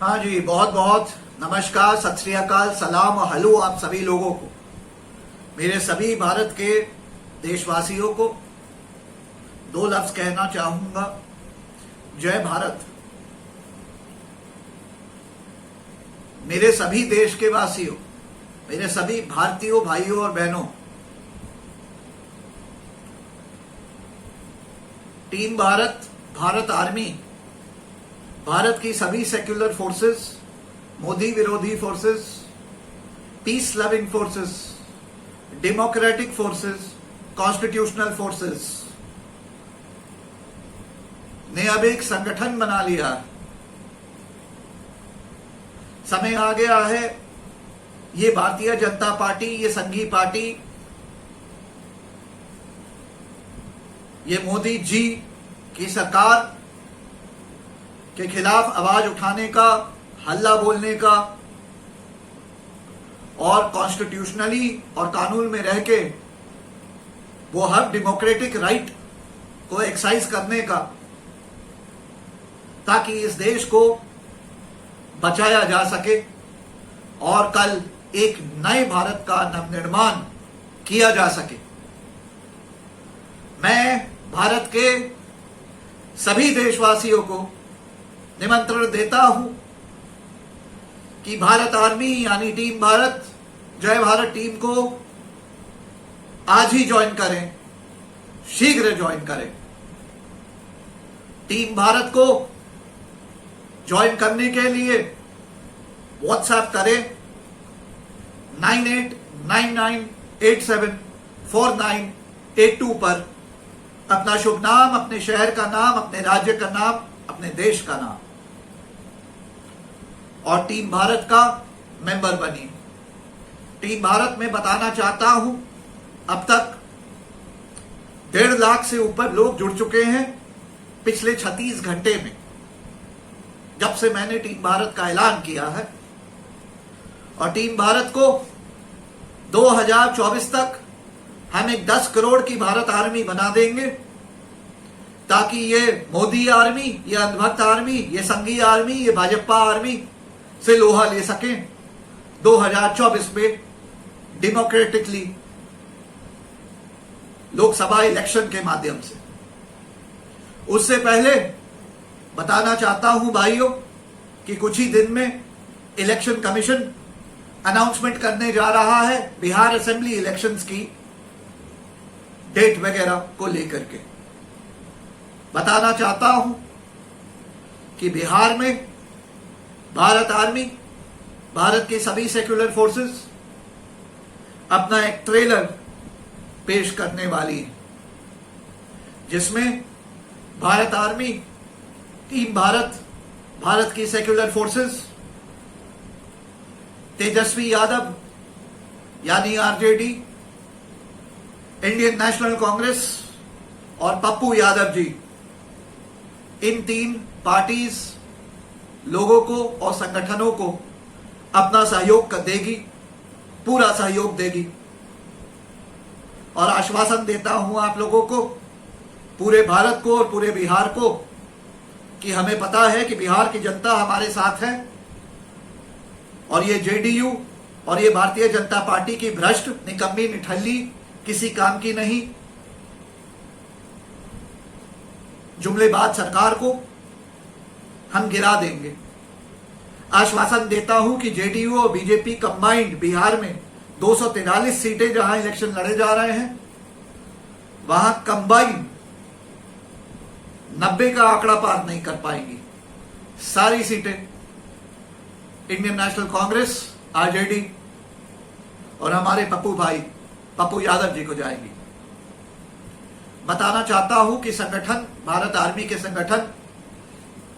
हाँ जी, बहुत बहुत नमस्कार, सत श्री अकाल, सलाम और हेलो आप सभी लोगों को, मेरे सभी भारत के देशवासियों को दो लफ्ज कहना चाहूंगा। जय भारत। मेरे सभी देश के वासियों, मेरे सभी भारतीयों भाइयों और बहनों, टीम भारत, भारत आर्मी, भारत की सभी सेक्युलर फोर्सेस, मोदी विरोधी forces, peace loving forces, democratic forces, constitutional forces ने अब एक संगठन बना लिया। समय आ गया है, ये भारतीय जनता पार्टी, ये संघी पार्टी, ये मोदी जी की सरकार के खिलाफ आवाज उठाने का, हल्ला बोलने का और कॉन्स्टिट्यूशनली और कानून में रह के वो हर डेमोक्रेटिक राइट को एक्सरसाइज करने का, ताकि इस देश को बचाया जा सके और कल एक नए भारत का नवनिर्माण किया जा सके। मैं भारत के सभी देशवासियों को निमंत्रण देता हूं कि भारत आर्मी यानी टीम भारत, जय भारत टीम को आज ही ज्वाइन करें, शीघ्र ज्वाइन करें। टीम भारत को ज्वाइन करने के लिए व्हाट्सएप करें 9899874982 पर अपना शुभ नाम, अपने शहर का नाम, अपने राज्य का नाम, अपने देश का नाम और टीम भारत का मेंबर बनिए। टीम भारत में बताना चाहता हूं, अब तक 1.5 लाख से ऊपर लोग जुड़ चुके हैं पिछले 36 घंटे में, जब से मैंने टीम भारत का ऐलान किया है। और टीम भारत को 2024 तक हम एक 10 करोड़ की भारत आर्मी बना देंगे, ताकि ये मोदी आर्मी, ये अंधभक्त आर्मी, ये संघी आर्मी, ये भाजपा आर्मी से लोहा ले सकें 2024 में डेमोक्रेटिकली लोकसभा इलेक्शन के माध्यम से। उससे पहले बताना चाहता हूं भाइयों कि कुछ ही दिन में इलेक्शन कमीशन अनाउंसमेंट करने जा रहा है बिहार असेंबली इलेक्शंस की डेट वगैरह को लेकर के। बताना चाहता हूं कि बिहार में भारत आर्मी, भारत की सभी सेक्युलर फोर्सेस अपना एक ट्रेलर पेश करने वाली है, जिसमें भारत आर्मी, टीम भारत, भारत की सेक्युलर फोर्सेस, तेजस्वी यादव यानी आरजेडी, इंडियन नेशनल कांग्रेस और पप्पू यादव जी, इन 3 पार्टीज लोगों को और संगठनों को अपना सहयोग देगी, पूरा सहयोग देगी। और आश्वासन देता हूं आप लोगों को, पूरे भारत को और पूरे बिहार को, कि हमें पता है कि बिहार की जनता हमारे साथ है और ये जेडीयू और ये भारतीय जनता पार्टी की भ्रष्ट, निकम्मी, निठल्ली, किसी काम की नहीं जुमलेबाज सरकार को हम गिरा देंगे। आश्वासन देता हूं कि जेडीयू और बीजेपी कंबाइंड बिहार में 243 सीटें जहां इलेक्शन लड़े जा रहे हैं, वहां कंबाइंड 90 का आंकड़ा पार नहीं कर पाएंगी। सारी सीटें इंडियन नेशनल कांग्रेस, आरजेडी और हमारे पप्पू भाई पप्पू यादव जी को जाएगी। बताना चाहता हूं कि संगठन, भारत आर्मी के संगठन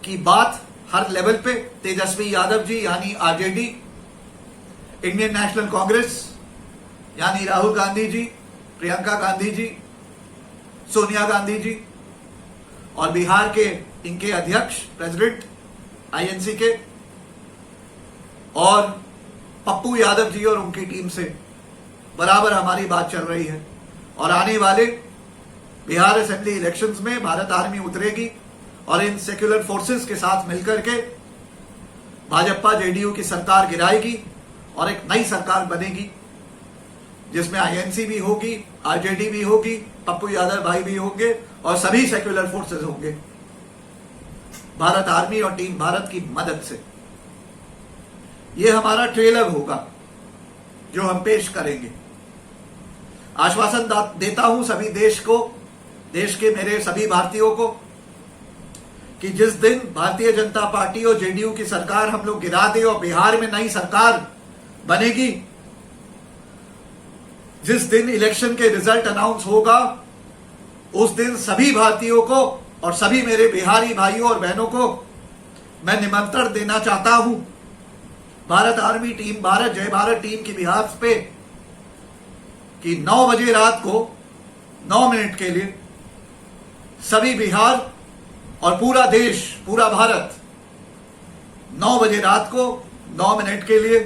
की बात हर लेवल पे तेजस्वी यादव जी यानी आरजेडी, इंडियन नेशनल कांग्रेस यानी राहुल गांधी जी, प्रियंका गांधी जी, सोनिया गांधी जी और बिहार के इनके अध्यक्ष, प्रेसिडेंट आईएनसी के, और पप्पू यादव जी और उनकी टीम से बराबर हमारी बात चल रही है। और आने वाले बिहार असेंबली इलेक्शंस में भारत आर्मी उतरेगी और इन सेक्युलर फोर्सेस के साथ मिलकर के भाजपा जेडीयू की सरकार गिराएगी और एक नई सरकार बनेगी जिसमें आईएनसी भी होगी, आरजेडी भी होगी, पप्पू यादव भाई भी होंगे और सभी सेक्युलर फोर्सेस होंगे भारत आर्मी और टीम भारत की मदद से। यह हमारा ट्रेलर होगा जो हम पेश करेंगे। आश्वासन देता हूं सभी देश के मेरे सभी भारतीयों को कि जिस दिन भारतीय जनता पार्टी और जेडीयू की सरकार हम लोग गिरा दे और बिहार में नई सरकार बनेगी, जिस दिन इलेक्शन के रिजल्ट अनाउंस होगा, उस दिन सभी भारतीयों को और सभी मेरे बिहारी भाइयों और बहनों को मैं निमंत्रण देना चाहता हूं भारत आर्मी टीम भारत जय भारत टीम की बिहार पे कि 9 बजे रात को 9 मिनट के लिए सभी बिहार और पूरा देश, पूरा भारत 9 बजे रात को 9 मिनट के लिए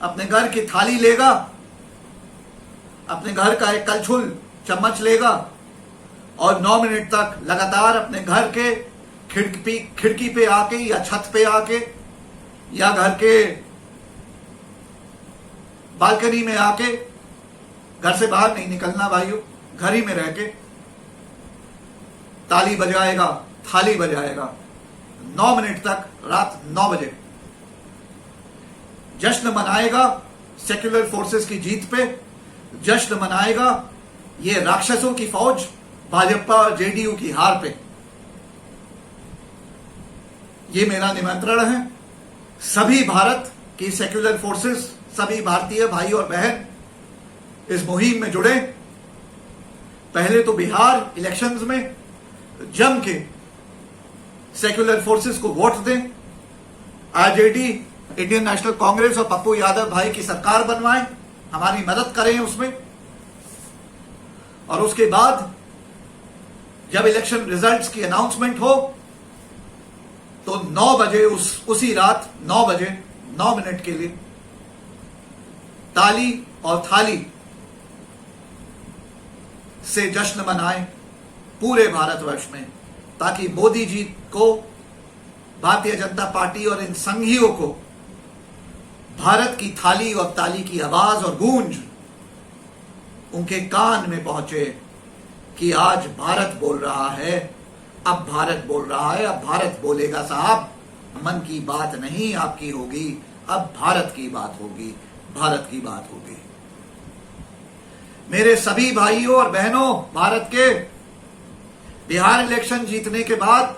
अपने घर की थाली लेगा, अपने घर का एक कलछुल चम्मच लेगा और 9 मिनट तक लगातार अपने घर के खिड़की पे आके या छत पे आके या घर के बालकनी में आके, घर से बाहर नहीं निकलना भाइयों, घर ही में रह के ताली बजाएगा, थाली बजाएगा 9 मिनट तक, रात 9 बजे जश्न मनाएगा सेक्युलर फोर्सेस की जीत पे, जश्न मनाएगा ये राक्षसों की फौज भाजपा और जेडीयू की हार पे। ये मेरा निमंत्रण है। सभी भारत की सेक्युलर फोर्सेस, सभी भारतीय भाई और बहन इस मुहिम में जुड़े। पहले तो बिहार इलेक्शंस में जम के सेक्युलर फोर्सेस को वोट दें, आरजेडी, इंडियन नेशनल कांग्रेस और पप्पू यादव भाई की सरकार बनवाएं, हमारी मदद करें उसमें। और उसके बाद जब इलेक्शन रिजल्ट्स की अनाउंसमेंट हो तो 9 बजे उसी रात 9 बजे 9 मिनट के लिए ताली और थाली से जश्न मनाएं पूरे भारतवर्ष में, ताकि मोदी जी को, भारतीय जनता पार्टी और इन संघियों को भारत की थाली और ताली की आवाज और गूंज उनके कान में पहुंचे कि आज भारत बोल रहा है, अब भारत बोल रहा है, अब भारत बोलेगा साहब, मन की बात नहीं आपकी होगी, अब भारत की बात होगी, भारत की बात होगी। मेरे सभी भाइयों और बहनों, भारत के बिहार इलेक्शन जीतने के बाद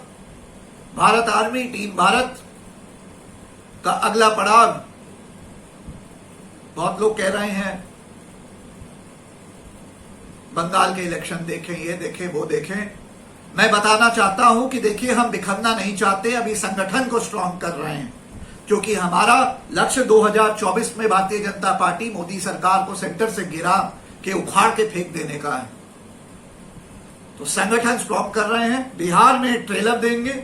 भारत आर्मी टीम भारत का अगला पड़ाव, बहुत लोग कह रहे हैं बंगाल के इलेक्शन देखें, ये देखें, वो देखें। मैं बताना चाहता हूं कि देखिए, हम बिखरना नहीं चाहते, अभी संगठन को स्ट्रांग कर रहे हैं, क्योंकि हमारा लक्ष्य 2024 में भारतीय जनता पार्टी मोदी सरकार को सेंटर से गिरा के उखाड़ के फेंक देने का है। तो संगठन स्ट्रांग कर रहे हैं, बिहार में ट्रेलर देंगे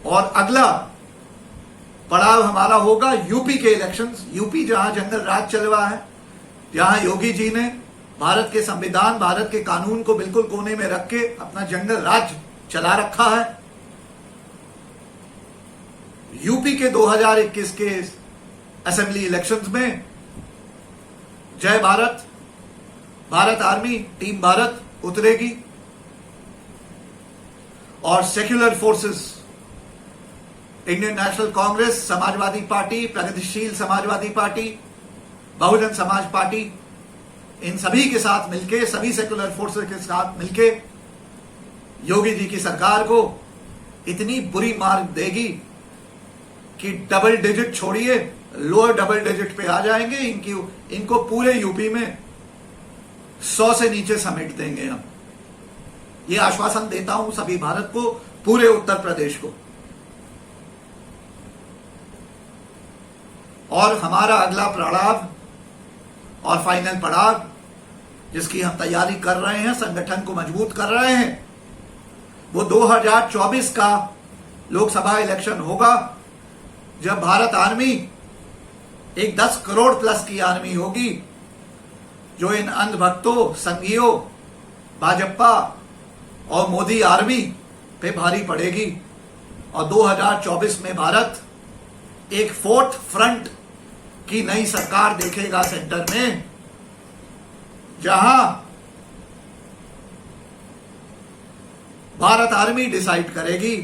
और अगला पड़ाव हमारा होगा यूपी के इलेक्शंस। यूपी जहां जंगल राज चल रहा है, जहां योगी जी ने भारत के संविधान, भारत के कानून को बिल्कुल कोने में रख के अपना जंगल राज चला रखा है। यूपी के 2021 के असेंबली इलेक्शंस में जय भारत, भारत आर्मी टीम भारत उतरेगी और secular forces, Indian national Congress, Samajwadi party, प्रगतिशील समाजवादी पार्टी, बहुजन समाज पार्टी, इन सभी के साथ मिलके, सभी सेक्युलर फोर्सेस के साथ मिलके योगी जी की सरकार को इतनी बुरी मार देगी कि डबल डिजिट छोड़िए, लोअर डबल डिजिट पे आ जाएंगे। इनको पूरे यूपी में 100 से नीचे समेट देंगे हम। ये आश्वासन देता हूं सभी भारत को, पूरे उत्तर प्रदेश को। और हमारा अगला पड़ाव और फाइनल पड़ाव, जिसकी हम तैयारी कर रहे हैं, संगठन को मजबूत कर रहे हैं, वो 2024 का लोकसभा इलेक्शन होगा, जब भारत आर्मी एक 10 करोड़ प्लस की आर्मी होगी, जो इन अंधभक्तों, संघियों, भाजपा और मोदी आर्मी पे भारी पड़ेगी। और 2024 में भारत एक फोर्थ फ्रंट की नई सरकार देखेगा सेंटर में, जहां भारत आर्मी डिसाइड करेगी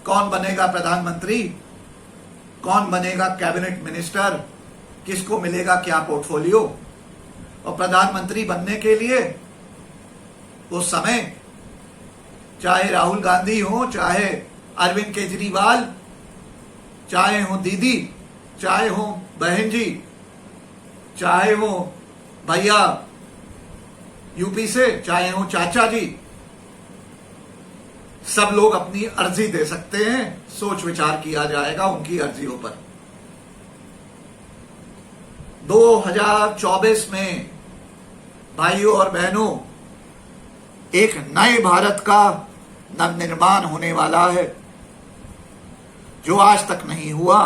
कौन बनेगा प्रधानमंत्री, कौन बनेगा कैबिनेट मिनिस्टर, किसको मिलेगा क्या पोर्टफोलियो। और प्रधानमंत्री बनने के लिए उस समय चाहे राहुल गांधी हो, चाहे अरविंद केजरीवाल, चाहे हो दीदी, चाहे हो बहन जी, चाहे हो भैया यूपी से, चाहे हो चाचा जी, सब लोग अपनी अर्जी दे सकते हैं। सोच विचार किया जाएगा उनकी अर्जियों पर। 2024 में भाइयों और बहनों, एक नए भारत का नवनिर्माण होने वाला है, जो आज तक नहीं हुआ।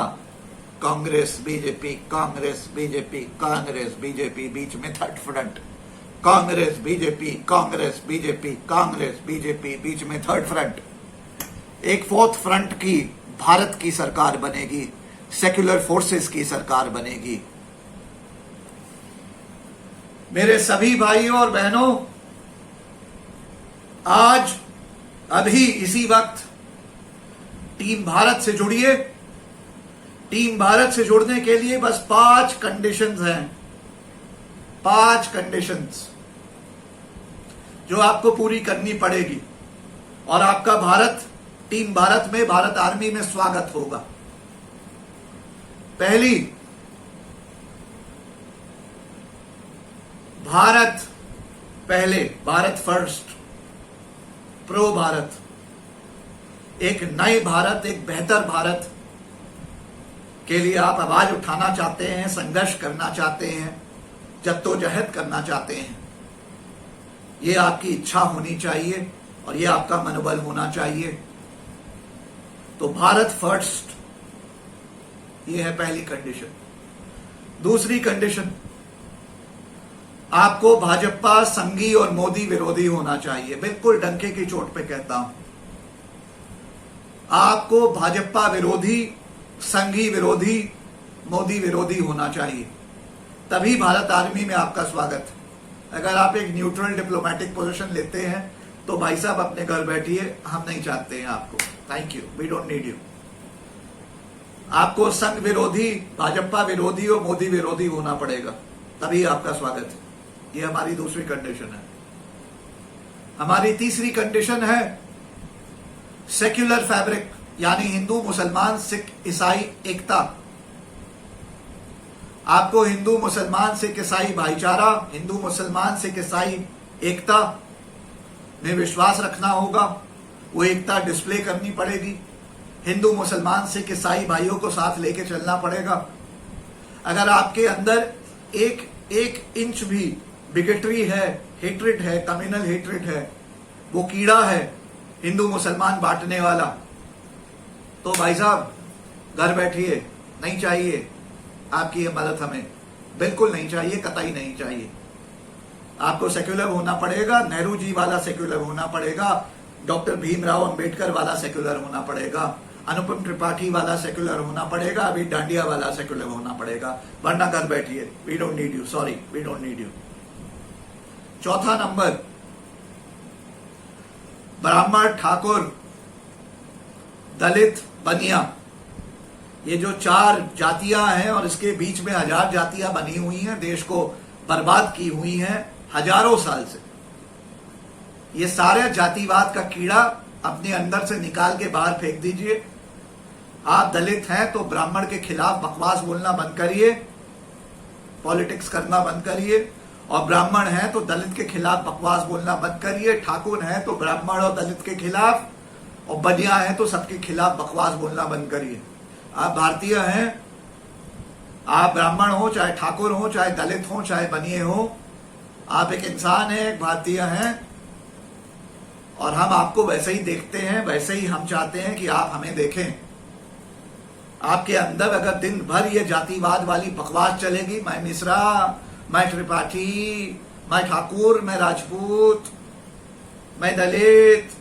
Congress BJP, Congress BJP, Congress BJP, बीच में third front, Congress BJP, Congress BJP, Congress BJP, बीच में थर्ड फ्रंट। एक फोर्थ फ्रंट की भारत की सरकार बनेगी, सेक्युलर फोर्सेस की सरकार बनेगी। मेरे सभी भाइयों और बहनों, आज अभी इसी वक्त टीम भारत से जुड़िए। टीम भारत से जुड़ने के लिए बस 5 कंडीशंस हैं, 5 कंडीशंस जो आपको पूरी करनी पड़ेगी, और आपका भारत, टीम भारत में, भारत आर्मी में स्वागत होगा। पहली, भारत पहले, भारत फर्स्ट, प्रो भारत, एक नए भारत, एक बेहतर भारत के लिए आप आवाज उठाना चाहते हैं, संघर्ष करना चाहते हैं, जद्दोजहद करना चाहते हैं। ये आपकी इच्छा होनी चाहिए और ये आपका मनोबल होना चाहिए। तो भारत फर्स्ट, ये है पहली कंडीशन। दूसरी कंडीशन, आपको भाजपा संघी और मोदी विरोधी होना चाहिए। बिल्कुल डंके की चोट पे कहता हूं, आपको भाजपा विरोधी, संघी विरोधी, मोदी विरोधी होना चाहिए, तभी भारत आर्मी में आपका स्वागत है। अगर आप एक न्यूट्रल डिप्लोमेटिक पोजीशन लेते हैं तो भाई साहब अपने घर बैठिए, हम नहीं चाहते हैं आपको। Thank you, we don't need you. आपको संघ विरोधी, भाजपा विरोधी और मोदी विरोधी होना पड़ेगा, तभी आपका स्वागत है। ये हमारी दूसरी कंडीशन है। हमारी तीसरी कंडीशन है सेक्युलर फैब्रिक, यानी हिंदू, मुसलमान, सिख, ईसाई एकता। आपको हिंदू, मुसलमान, सिख, ईसाई भाईचारा, हिंदू, मुसलमान, सिख, ईसाई एकता में विश्वास रखना होगा। वो एकता डिस्प्ले करनी पड़ेगी। हिंदू, मुसलमान, सिख, ईसाई भाइयों को साथ लेके चलना पड़ेगा। अगर आपके अंदर एक इंच भी बिगेटरी है, हेट्रेड है, कम्युनल हेट्रेड है, वो कीड़ा है हिंदू मुसलमान बांटने वाला, तो भाई साहब घर बैठिए, नहीं चाहिए आपकी ये मदद, हमें बिल्कुल नहीं चाहिए, कतई नहीं चाहिए। आपको सेक्युलर होना पड़ेगा, नेहरू जी वाला सेक्युलर होना पड़ेगा, डॉक्टर भीमराव अंबेडकर वाला सेक्युलर होना पड़ेगा, अनुपम त्रिपाठी वाला सेक्युलर होना पड़ेगा, अभी डांडिया वाला सेक्युलर होना पड़ेगा, वरना घर बैठिए। We don't need you, sorry, we don't need you. चौथा नंबर, ब्राह्मण, ठाकुर, दलित, बनिया, ये जो 4 जातियां हैं और इसके बीच में 1000 जातियां बनी हुई हैं, देश को बर्बाद की हुई हैं हजारों साल से। ये सारे जातिवाद का कीड़ा अपने अंदर से निकाल के बाहर फेंक दीजिए। आप दलित हैं तो ब्राह्मण के खिलाफ बकवास बोलना बंद करिए, पॉलिटिक्स करना बंद करिए, और ब्राह्मण हैं तो दलित के खिलाफ बकवास बोलना बंद करिए। ठाकुर हैं तो ब्राह्मण और दलित के खिलाफ, और बनिया हैं तो सबके खिलाफ बकवास बोलना बंद करिए। आप भारतीय हैं, आप ब्राह्मण हो, चाहे ठाकुर हो, चाहे दलित हो, चाहे बनिए हो, आप एक इंसान हैं, एक भारतीय हैं, और हम आपको वैसे ही देखते हैं, वैसे ही हम चाहते हैं कि आप हमें देखें। आपके अंदर अगर दिन भर ये जातिवाद वाली बकवास चलेगी, मैं मिश्रा, मैं त्रिपाठी, मैं ठाकुर, मैं राजपूत, मैं दलित,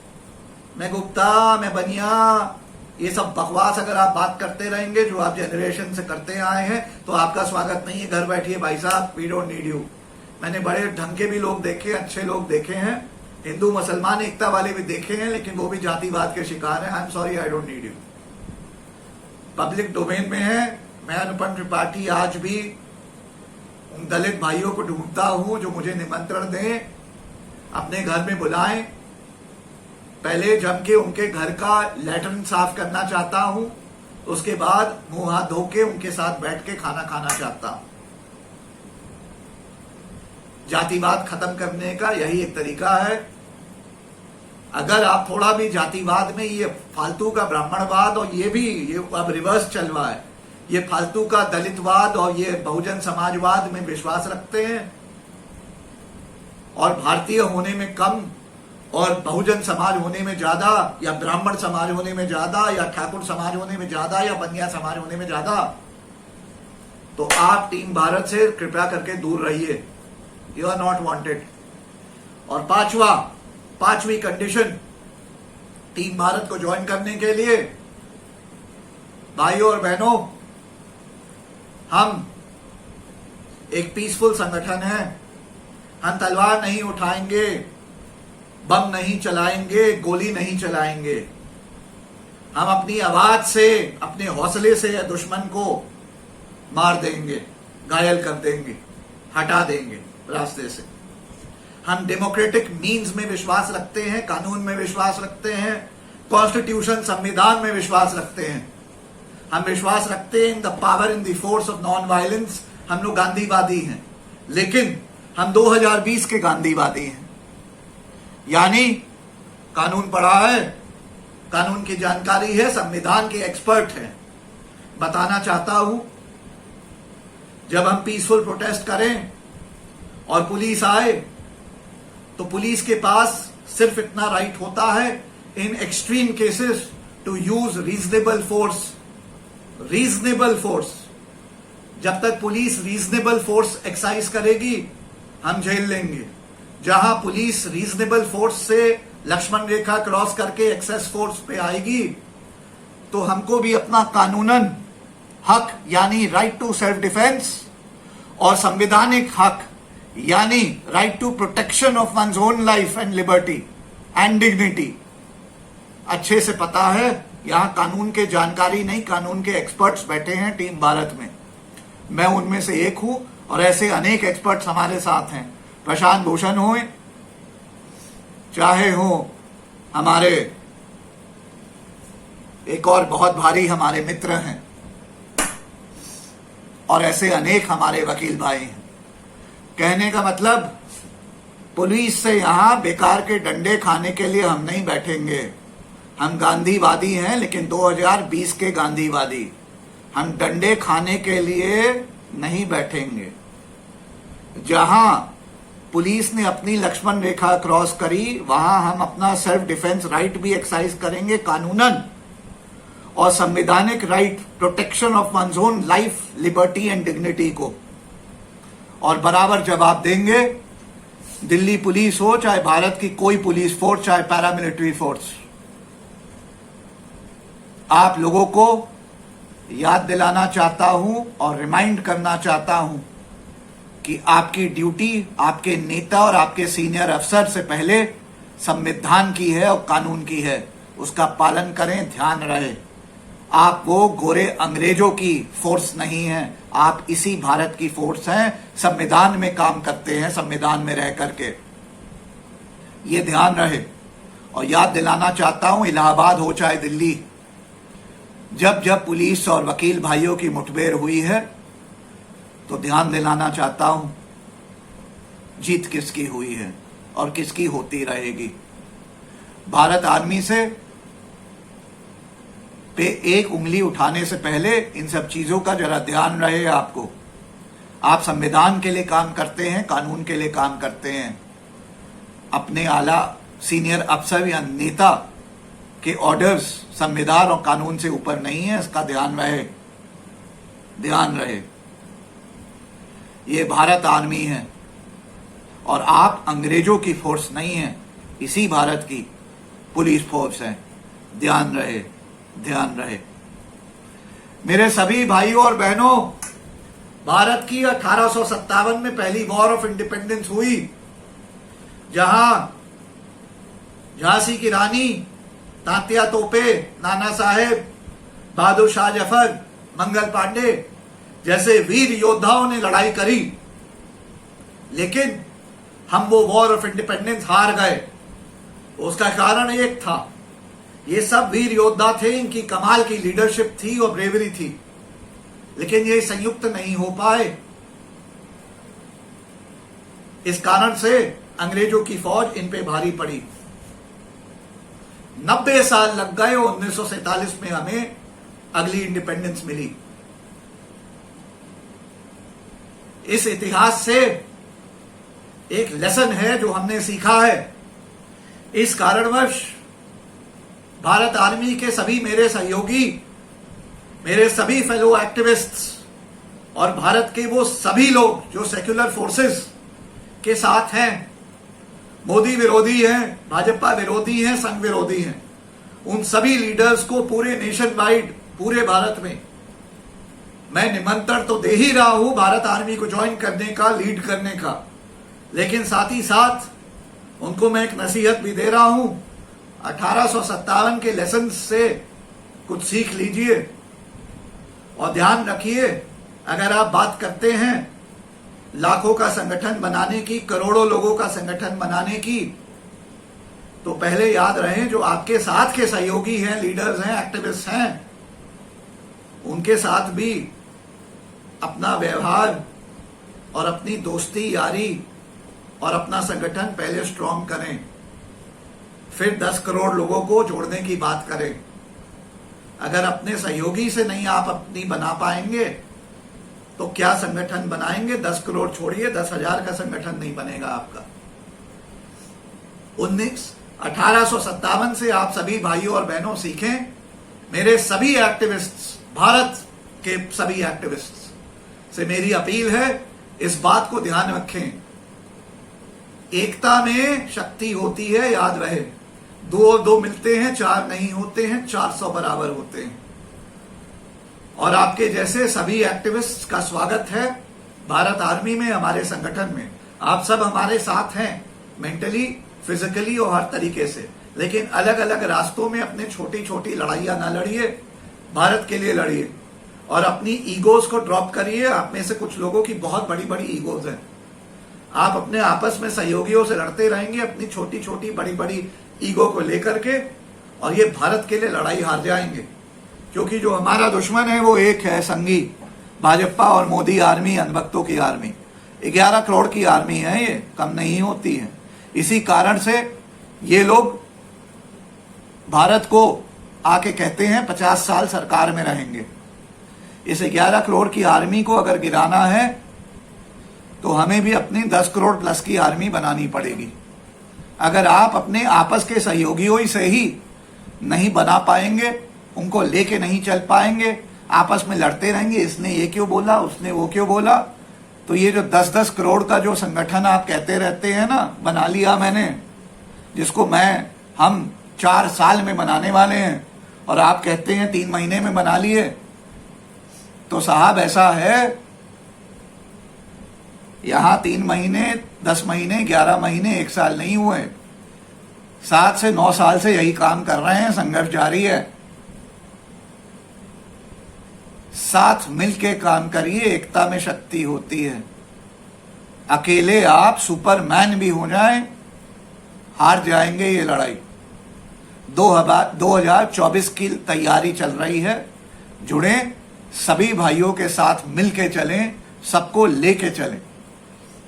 मैं गुप्ता, मैं बनिया, ये सब बकवास अगर आप बात करते रहेंगे जो आप जनरेशन से करते आए हैं तो आपका स्वागत नहीं है। घर बैठिए भाई साहब, वी डोंट नीड यू। मैंने बड़े ढंग के भी लोग देखे, अच्छे लोग देखे हैं, हिंदू मुसलमान एकता वाले भी देखे हैं, लेकिन वो भी जातिवाद के शिकार हैं। I am sorry, I don't need you. Public domain में है। मैं अनुपम त्रिपाठी आज भी उन दलित भाइयों को ढूंढता हूं जो मुझे निमंत्रण दें, अपने घर में बुलाएं, पहले जम के उनके घर का लैट्रिन साफ करना चाहता हूं, उसके बाद मुंह हाथ धो के उनके साथ बैठ के खाना खाना चाहता हूं। जातिवाद खत्म करने का यही एक तरीका है। अगर आप थोड़ा भी जातिवाद में, ये फालतू का ब्राह्मणवाद और ये अब रिवर्स चल रहा है, ये फालतू का दलितवाद और ये बहुजन समाजवाद में विश्वास रखते हैं और भारतीय होने में कम और बहुजन समाज होने में ज्यादा, या ब्राह्मण समाज होने में ज्यादा, या ठाकुर समाज होने में ज्यादा, या बनिया समाज होने में ज्यादा, तो आप टीम भारत से कृपया करके दूर रहिए। You are not wanted. और पांचवी कंडीशन टीम भारत को ज्वाइन करने के लिए, भाइयों और बहनों, हम एक पीसफुल संगठन है। हम तलवार नहीं उठाएंगे, बम नहीं चलाएंगे, गोली नहीं चलाएंगे। हम अपनी आवाज से, अपने हौसले से या दुश्मन को मार देंगे, घायल कर देंगे, हटा देंगे रास्ते से। हम डेमोक्रेटिक मीन्स में विश्वास रखते हैं, कानून में विश्वास रखते हैं, कॉन्स्टिट्यूशन संविधान में विश्वास रखते हैं। हम विश्वास रखते हैं in the power in the force of non violence. हम लोग गांधीवादी हैं, लेकिन हम 2020 के गांधीवादी हैं। यानी कानून पढ़ा है, कानून की जानकारी है, संविधान के एक्सपर्ट हैं। बताना चाहता हूं, जब हम पीसफुल प्रोटेस्ट करें और पुलिस आए तो पुलिस के पास सिर्फ इतना राइट होता है in extreme cases to use reasonable force. Reasonable force, जब तक पुलिस रीजनेबल फोर्स एक्सरसाइज करेगी हम झेल लेंगे। जहां पुलिस रीजनेबल फोर्स से लक्ष्मण रेखा क्रॉस करके एक्सेस फोर्स पे आएगी तो हमको भी अपना कानूनन हक यानी राइट टू सेल्फ डिफेंस और संवैधानिक हक यानी right to protection of one's own life and liberty and dignity अच्छे से पता है। यहां कानून के जानकारी नहीं, कानून के एक्सपर्ट्स बैठे हैं टीम भारत में। मैं उनमें से एक हूं और ऐसे अनेक एक्सपर्ट्स हमारे साथ हैं। प्रशांत भूषण हो, चाहे हो हमारे एक और बहुत भारी हमारे मित्र हैं, और ऐसे अनेक हमारे वकील भाई हैं। कहने का मतलब, पुलिस से यहां बेकार के डंडे खाने के लिए हम नहीं बैठेंगे। हम गांधीवादी हैं, लेकिन 2020 के गांधीवादी। हम डंडे खाने के लिए नहीं बैठेंगे। जहां पुलिस ने अपनी लक्ष्मण रेखा क्रॉस करी, वहां हम अपना सेल्फ डिफेंस राइट भी एक्सरसाइज करेंगे कानूनन, और संवैधानिक right protection of one's own life, liberty and dignity को, और बराबर जवाब देंगे। दिल्ली पुलिस हो, चाहे भारत की कोई पुलिस फोर्स, चाहे पैरामिलिट्री फोर्स। आप लोगों को याद दिलाना चाहता हूं और रिमाइंड करना चाहता हूं कि आपकी ड्यूटी आपके नेता और आपके सीनियर अफसर से पहले संविधान की है और कानून की है। उसका पालन करें, ध्यान रहे। आप वो गोरे अंग्रेजों की फोर्स नहीं हैं, आप इसी भारत की फोर्स हैं। संविधान में काम करते हैं, संविधान में रह करके। ये ध्यान रहे। और याद दिलाना चाहता हूं, इलाहाबाद हो चाहे दिल्ली, जब जब पुलिस और वकील भाइयों की मुठभेड़ हुई है तो ध्यान दिलाना चाहता हूं, जीत किसकी हुई है और किसकी होती रहेगी। भारत आर्मी से पे एक उंगली उठाने से पहले इन सब चीजों का जरा ध्यान रहे आपको। आप संविधान के लिए काम करते हैं, कानून के लिए काम करते हैं। अपने आला सीनियर अफसर या नेता के ऑर्डर्स संविधान और कानून से ऊपर नहीं है, इसका ध्यान रहे, ध्यान रहे। ये भारत आर्मी है और आप अंग्रेजों की फोर्स नहीं है, इसी भारत की पुलिस फोर्स है। ध्यान रहे, ध्यान रहे। मेरे सभी भाइयों और बहनों, भारत की 1857 में पहली वॉर ऑफ इंडिपेंडेंस हुई, जहां झांसी की रानी, तात्या तोपे, नाना साहेब, बहादुर शाह जफर, मंगल पांडे जैसे वीर योद्धाओं ने लड़ाई करी, लेकिन हम वो वॉर ऑफ इंडिपेंडेंस हार गए। उसका कारण एक था, ये सब वीर योद्धा थे, इनकी कमाल की लीडरशिप थी और ब्रेवरी थी, लेकिन ये संयुक्त नहीं हो पाए। इस कारण से अंग्रेजों की फौज इन पे भारी पड़ी। 90 साल लग गए, 1947 में हमें अगली इंडिपेंडेंस मिली। इस इतिहास से एक लेसन है जो हमने सीखा है। इस कारणवश भारत आर्मी के सभी मेरे सहयोगी, मेरे सभी फेलो एक्टिविस्ट्स और भारत के वो सभी लोग जो सेक्युलर फोर्सेस के साथ हैं, मोदी विरोधी हैं, भाजपा विरोधी हैं, संघ विरोधी हैं, उन सभी लीडर्स को पूरे नेशन वाइड, पूरे भारत में मैं निमंत्रण तो दे ही रहा हूं भारत आर्मी को ज्वाइन करने का, लीड करने का, लेकिन साथ ही साथ उनको मैं एक नसीहत भी दे रहा हूं। 1857 के लेसन से कुछ सीख लीजिए और ध्यान रखिए, अगर आप बात करते हैं लाखों का संगठन बनाने की, करोड़ों लोगों का संगठन बनाने की, तो पहले याद रहे जो आपके साथ के सहयोगी हैं, लीडर्स हैं, एक्टिविस्ट हैं, उनके साथ भी अपना व्यवहार और अपनी दोस्ती, यारी और अपना संगठन पहले स्ट्रांग करें, फिर 10 करोड़ लोगों को जोड़ने की बात करें। अगर अपने सहयोगी से नहीं आप अपनी बना पाएंगे तो क्या संगठन बनाएंगे? 10 करोड़ छोड़िए, 10,000 का संगठन नहीं बनेगा आपका। 1857 से आप सभी भाइयों और बहनों सीखें। मेरे सभी एक्टिविस्ट्स, भारत के सभी एक्टिविस्ट्स से मेरी अपील है, इस बात को ध्यान रखें। एकता में शक्ति होती है, याद रहे। 2 और 2 मिलते हैं, 4 नहीं होते हैं, 400 बराबर होते हैं। और आपके जैसे सभी एक्टिविस्ट का स्वागत है भारत आर्मी में, हमारे संगठन में। आप सब हमारे साथ हैं, मेंटली, फिजिकली और हर तरीके से, लेकिन अलग अलग रास्तों में अपने छोटी छोटी लड़ाइयां ना लड़िए, भारत के लिए लड़िए और अपनी ईगोज को ड्रॉप करिए। आप में से कुछ लोगों की बहुत बड़ी बड़ी ईगोज हैं। आप अपने आपस में सहयोगियों से लड़ते रहेंगे अपनी छोटी छोटी बड़ी बड़ी ईगो को लेकर के, और ये भारत के लिए लड़ाई हार जाएंगे, क्योंकि जो हमारा दुश्मन है वो एक है, संघी, भाजपा और मोदी आर्मी, अनभक्तों की आर्मी। 11 करोड़ की आर्मी है, ये कम नहीं होती है। इसी कारण से ये लोग भारत को आके कहते हैं 50 साल सरकार में रहेंगे। इस 11 करोड़ की आर्मी को अगर गिराना है तो हमें भी अपनी 10 करोड़ प्लस की आर्मी बनानी पड़ेगी। अगर आप अपने आपस के सहयोगियों से ही नहीं बना पाएंगे, उनको लेके नहीं चल पाएंगे, आपस में लड़ते रहेंगे, इसने ये क्यों बोला, उसने वो क्यों बोला, तो ये जो 10-10 करोड़ का जो संगठन आप कहते रहते हैं ना, बना लिया मैंने, जिसको हम 4 साल में बनाने वाले हैं, और आप कहते हैं 3 महीने में बना लिए, तो साहब ऐसा है, यहां 3 महीने, 10 महीने, 11 महीने, 1 साल नहीं हुए, 7 से 9 साल से यही काम कर रहे हैं, संघर्ष जारी है। साथ मिलके काम करिए, एकता में शक्ति होती है। अकेले आप सुपरमैन भी हो जाएं, हार जाएंगे ये लड़ाई। 2024 की तैयारी चल रही है, जुड़े, सभी भाइयों के साथ मिलके चलें, सबको लेके चलें।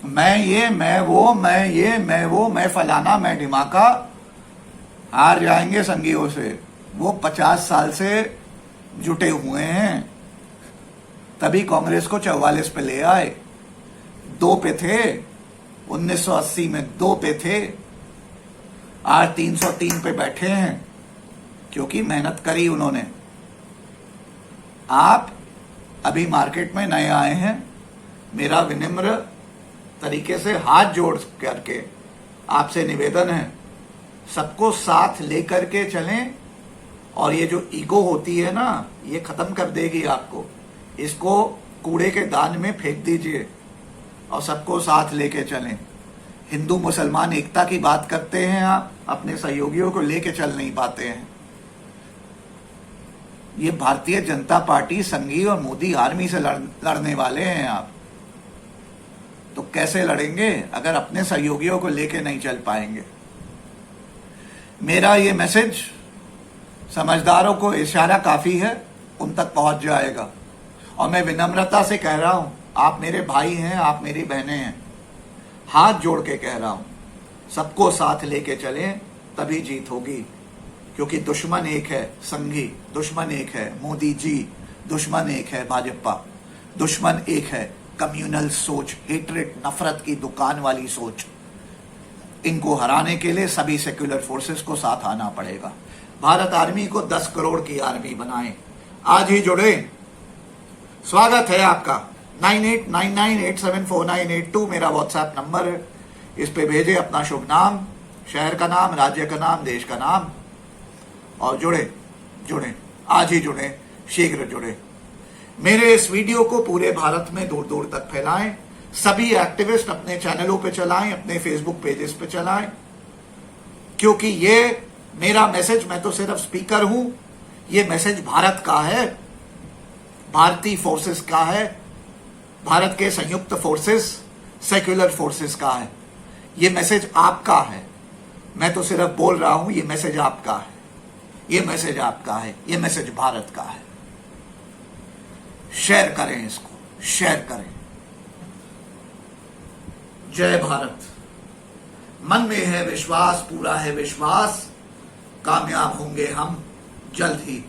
मैं ये, मैं वो, मैं ये, मैं वो, मैं फलाना, मैं ढिमाका, हार जाएंगे संगियों से। वो 50 साल से जुटे हुए हैं, तभी कांग्रेस को 44 पे ले आए। 2 पे थे, 1980 में 2 पे थे, आज 303 पे बैठे हैं, क्योंकि मेहनत करी उन्होंने। आप अभी मार्केट में नए आए हैं, मेरा विनम्र तरीके से हाथ जोड़ करके आपसे निवेदन है सबको साथ लेकर के चलें, और ये जो ईगो होती है ना, ये खत्म कर देगी आपको। इसको कूड़े के दान में फेंक दीजिए और सबको साथ लेके चलें। हिंदू मुसलमान एकता की बात करते हैं आप, अपने सहयोगियों को लेके चल नहीं पाते हैं। ये भारतीय जनता पार्टी, संघी और मोदी आर्मी से लड़ने वाले हैं आप, तो कैसे लड़ेंगे अगर अपने सहयोगियों को लेके नहीं चल पाएंगे। मेरा ये मैसेज समझदारों को इशारा काफी है, उन तक पहुंच जाएगा। और मैं विनम्रता से कह रहा हूं, आप मेरे भाई हैं, आप मेरी बहनें हैं, हाथ जोड़ के कह रहा हूं, सबको साथ लेके चलें, तभी जीत होगी। क्योंकि दुश्मन एक है संघी, दुश्मन एक है मोदी जी, दुश्मन एक है भाजपा, दुश्मन एक है कम्युनल सोच, हेट्रेड, नफरत की दुकान वाली सोच। इनको हराने के लिए सभी सेक्युलर फोर्सेस को साथ आना पड़ेगा। भारत आर्मी को 10 करोड़ की आर्मी बनाएं। आज ही जुड़े। स्वागत है आपका। 9899874982 मेरा व्हाट्सएप नंबर है। इस पे भेजे अपना शुभ नाम, शहर का नाम, राज्य का नाम, देश का नाम, और जुड़े। आज ही जुड़े, शीघ्र जुड़े। मेरे इस वीडियो को पूरे भारत में दूर दूर तक फैलाएं। सभी एक्टिविस्ट अपने चैनलों पे चलाएं, अपने फेसबुक पेजेस पे चलाएं, क्योंकि ये मेरा मैसेज, मैं तो सिर्फ स्पीकर हूं, ये मैसेज भारत का है, भारतीय फोर्सेस का है, भारत के संयुक्त फोर्सेस, सेक्युलर फोर्सेस का है। ये मैसेज आपका है, मैं तो सिर्फ बोल रहा हूं, ये मैसेज आपका है, ये मैसेज आपका है, ये मैसेज भारत का है। शेयर करें इसको, शेयर करें। जय भारत। मन में है विश्वास, पूरा है विश्वास, कामयाब होंगे हम जल्द ही।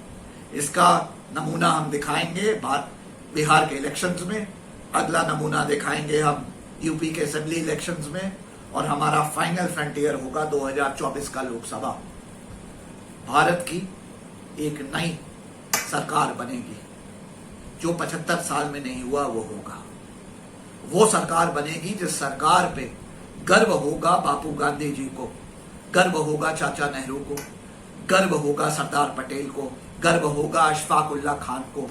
इसका नमूना हम दिखाएंगे बिहार के इलेक्शंस में, अगला नमूना दिखाएंगे हम यूपी के असेंबली इलेक्शंस में, और हमारा फाइनल फ्रंटियर होगा 2024 का लोकसभा। भारत की एक नई सरकार बनेगी, जो 75 साल में नहीं हुआ वो होगा। वो सरकार बनेगी जिस सरकार पे गर्व होगा बापू गांधी जी को, गर्व होगा चाचा नेहरू को, गर्व होगा सरदार पटेल को, गर्व होगा अशफाक उल्लाह खान को,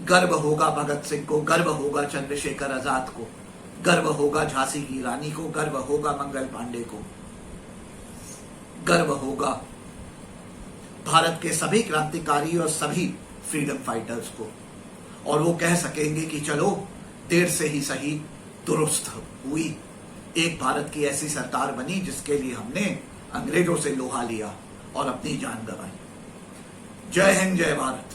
गर्व होगा भगत सिंह को, गर्व होगा चंद्रशेखर आजाद को, गर्व होगा झांसी की रानी को, गर्व होगा मंगल पांडे को, गर्व होगा भारत के सभी क्रांतिकारी और सभी फ्रीडम फाइटर्स को। और वो कह सकेंगे कि चलो देर से ही सही दुरुस्त हुई, एक भारत की ऐसी सरकार बनी जिसके लिए हमने अंग्रेजों से लोहा लिया और अपनी जान गंवाई। जय हिंद, जय भारत।